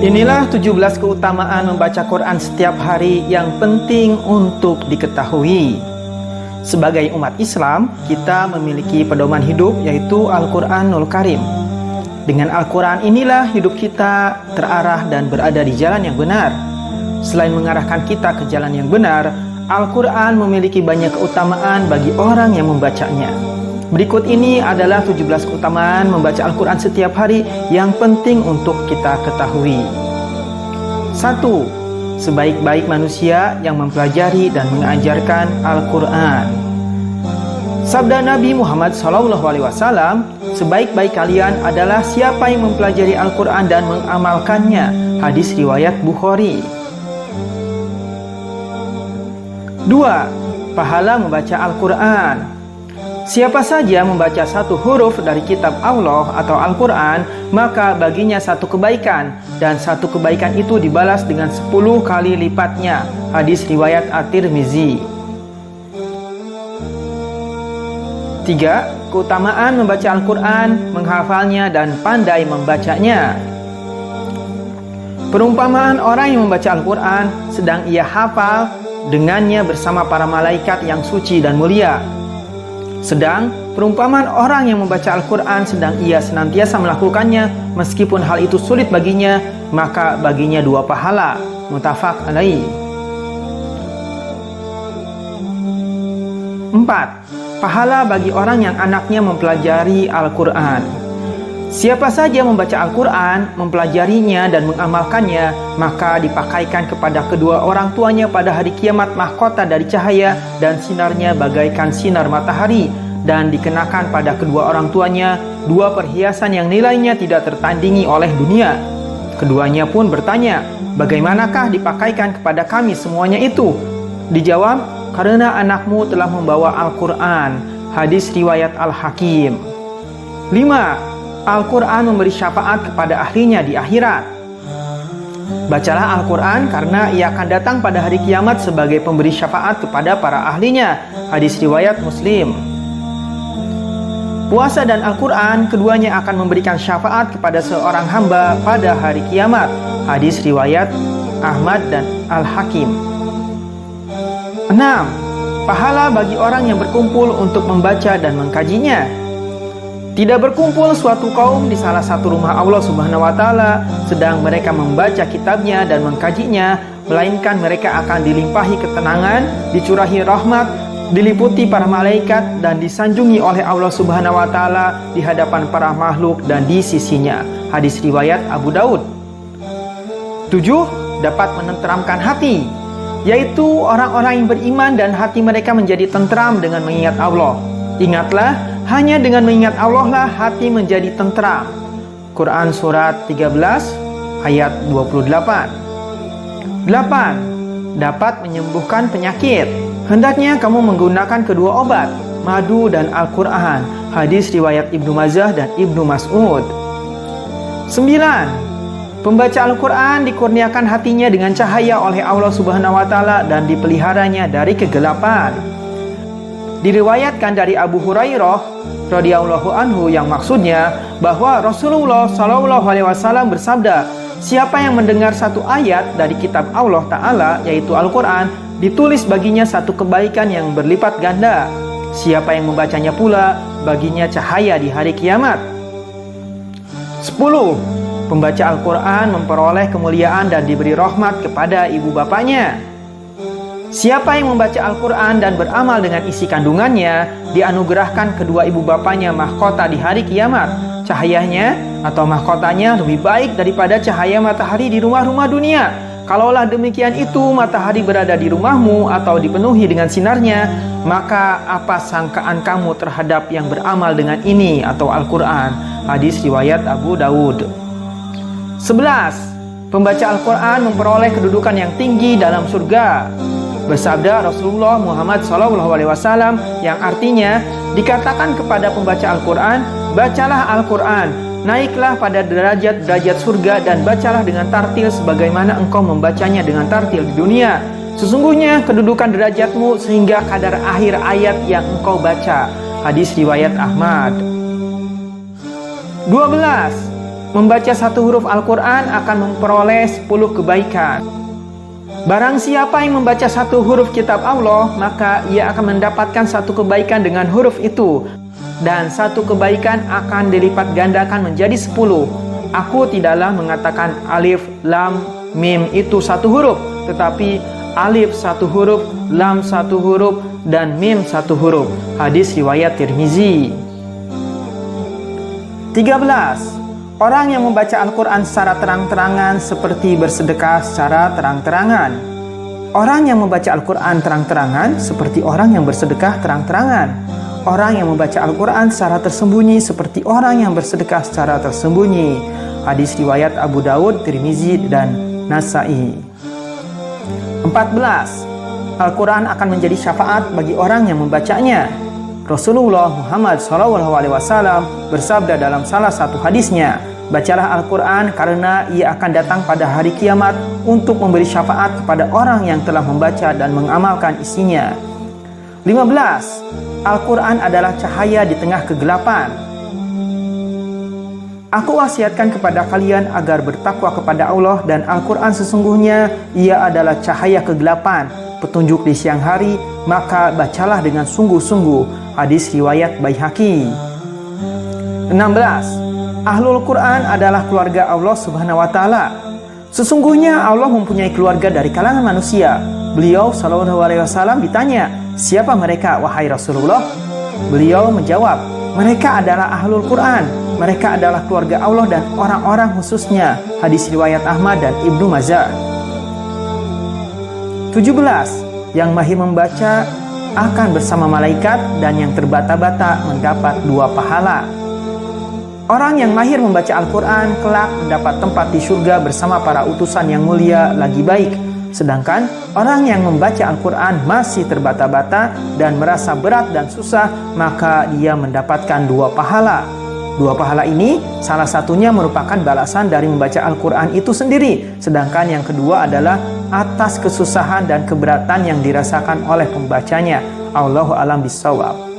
Inilah 17 keutamaan membaca Quran setiap hari yang penting untuk diketahui. Sebagai umat Islam, kita memiliki pedoman hidup yaitu Al-Quranul Karim. Dengan Al-Quran inilah hidup kita terarah dan berada di jalan yang benar. Selain mengarahkan kita ke jalan yang benar, Al-Quran memiliki banyak keutamaan bagi orang yang membacanya. Berikut ini adalah 17 keutamaan membaca Al-Quran setiap hari yang penting untuk kita ketahui. 1. Sebaik-baik manusia yang mempelajari dan mengajarkan Al-Quran. Sabda Nabi Muhammad SAW, sebaik-baik kalian adalah siapa yang mempelajari Al-Quran dan mengamalkannya. Hadis riwayat Bukhari. 2. Pahala membaca Al-Quran. Siapa saja membaca satu huruf dari kitab Allah atau Al-Quran, maka baginya satu kebaikan, dan satu kebaikan itu dibalas dengan 10 kali lipatnya. Hadis riwayat At-Tirmizi. 3. Keutamaan membaca Al-Quran, menghafalnya dan pandai membacanya. Perumpamaan orang yang membaca Al-Quran sedang ia hafal dengannya bersama para malaikat yang suci dan mulia. Sedang perumpamaan orang yang membaca Al-Quran sedang ia senantiasa melakukannya meskipun hal itu sulit baginya, maka baginya 2 pahala. Muttafaq alaih. 4. Pahala bagi orang yang anaknya mempelajari Al-Quran. Siapa saja membaca Al-Quran, mempelajarinya dan mengamalkannya, maka dipakaikan kepada kedua orang tuanya pada hari kiamat mahkota dari cahaya dan sinarnya bagaikan sinar matahari, dan dikenakan pada kedua orang tuanya 2 perhiasan yang nilainya tidak tertandingi oleh dunia. Keduanya pun bertanya, bagaimanakah dipakaikan kepada kami semuanya itu? Dijawab, karena anakmu telah membawa Al-Quran. Hadis riwayat Al-Hakim. 5. Al-Quran memberi syafaat kepada ahlinya di akhirat. Bacalah Al-Quran karena ia akan datang pada hari kiamat sebagai pemberi syafaat kepada para ahlinya. Hadis riwayat Muslim. Puasa dan Al-Quran keduanya akan memberikan syafaat kepada seorang hamba pada hari kiamat. Hadis riwayat Ahmad dan Al-Hakim. 6. Pahala bagi orang yang berkumpul untuk membaca dan mengkajinya. Tidak berkumpul suatu kaum di salah satu rumah Allah Subhanahu wa Ta'ala sedang mereka membaca kitabnya dan mengkajinya, melainkan mereka akan dilimpahi ketenangan, dicurahi rahmat, diliputi para malaikat, dan disanjungi oleh Allah Subhanahu wa Ta'ala di hadapan para makhluk dan di sisinya. Hadis riwayat Abu Daud. 7. Dapat menenteramkan hati, yaitu orang-orang yang beriman dan hati mereka menjadi tentram dengan mengingat Allah. Ingatlah, hanya dengan mengingat Allah lah hati menjadi tentram. Quran Surat 13 ayat 28. 8. Dapat menyembuhkan penyakit. Hendaknya kamu menggunakan kedua obat, madu dan Al-Quran. Hadis riwayat Ibnu Majah dan Ibnu Mas'ud. 9. Pembaca Al-Quran dikurniakan hatinya dengan cahaya oleh Allah Subhanahu wa Ta'ala dan dipeliharanya dari kegelapan. Diriwayatkan dari Abu Hurairah radhiyallahu anhu yang maksudnya bahwa Rasulullah SAW bersabda, siapa yang mendengar satu ayat dari kitab Allah Ta'ala yaitu Al-Quran, ditulis baginya satu kebaikan yang berlipat ganda. Siapa yang membacanya pula, baginya cahaya di hari kiamat. 10. Pembaca Al-Quran memperoleh kemuliaan dan diberi rahmat kepada ibu bapaknya. Siapa yang membaca Al-Quran dan beramal dengan isi kandungannya, dianugerahkan kedua ibu bapaknya mahkota di hari kiamat. Cahayanya atau mahkotanya lebih baik daripada cahaya matahari di rumah-rumah dunia. Kalaulah demikian itu matahari berada di rumahmu atau dipenuhi dengan sinarnya, maka apa sangkaan kamu terhadap yang beramal dengan ini atau Al-Quran? Hadis riwayat Abu Daud. 11. Pembaca Al-Quran memperoleh kedudukan yang tinggi dalam surga. Bersabda Rasulullah Muhammad SAW yang artinya dikatakan kepada pembaca Al-Quran, bacalah Al-Quran, naiklah pada derajat-derajat surga dan bacalah dengan tartil sebagaimana engkau membacanya dengan tartil di dunia. Sesungguhnya kedudukan derajatmu sehingga kadar akhir ayat yang engkau baca. Hadis riwayat Ahmad. 12. Membaca satu huruf Al-Quran akan memperoleh 10 kebaikan. Barang siapa yang membaca satu huruf kitab Allah, maka ia akan mendapatkan satu kebaikan dengan huruf itu. Dan satu kebaikan akan dilipat gandakan menjadi 10. Aku tidaklah mengatakan alif, lam, mim itu satu huruf, tetapi alif satu huruf, lam satu huruf, dan mim satu huruf. Hadis riwayat Tirmizi. 13. Orang yang membaca Al-Quran secara terang-terangan seperti bersedekah secara terang-terangan. Orang yang membaca Al-Quran terang-terangan seperti orang yang bersedekah terang-terangan. Orang yang membaca Al-Quran secara tersembunyi seperti orang yang bersedekah secara tersembunyi. Hadis riwayat Abu Daud, Tirmizi, dan Nasai. 14. Al-Quran akan menjadi syafaat bagi orang yang membacanya. Rasulullah Muhammad SAW bersabda dalam salah satu hadisnya, bacalah Al-Quran karena ia akan datang pada hari kiamat untuk memberi syafaat kepada orang yang telah membaca dan mengamalkan isinya. 15. Al-Quran adalah cahaya di tengah kegelapan. Aku wasiatkan kepada kalian agar bertakwa kepada Allah, dan Al-Quran sesungguhnya ia adalah cahaya kegelapan, petunjuk di siang hari, maka bacalah dengan sungguh-sungguh. Hadis riwayat Baihaqi. 16. Ahlul Quran adalah keluarga Allah Subhanahu wa taala. Sesungguhnya Allah mempunyai keluarga dari kalangan manusia. Beliau sallallahu alaihi wasallam ditanya, "Siapa mereka wahai Rasulullah?" Beliau menjawab, "Mereka adalah Ahlul Quran. Mereka adalah keluarga Allah dan orang-orang khususnya." Hadis riwayat Ahmad dan Ibnu Majah. 17. Yang mahir membaca akan bersama malaikat, dan yang terbata-bata mendapat 2 pahala. Orang yang mahir membaca Al-Quran kelak mendapat tempat di surga bersama para utusan yang mulia lagi baik. Sedangkan orang yang membaca Al-Quran masih terbata-bata dan merasa berat dan susah, maka dia mendapatkan 2 pahala. 2 pahala ini salah satunya merupakan balasan dari membaca Al-Quran itu sendiri. Sedangkan yang kedua adalah atas kesusahan dan keberatan yang dirasakan oleh pembacanya. Allahu a'lam bishawab.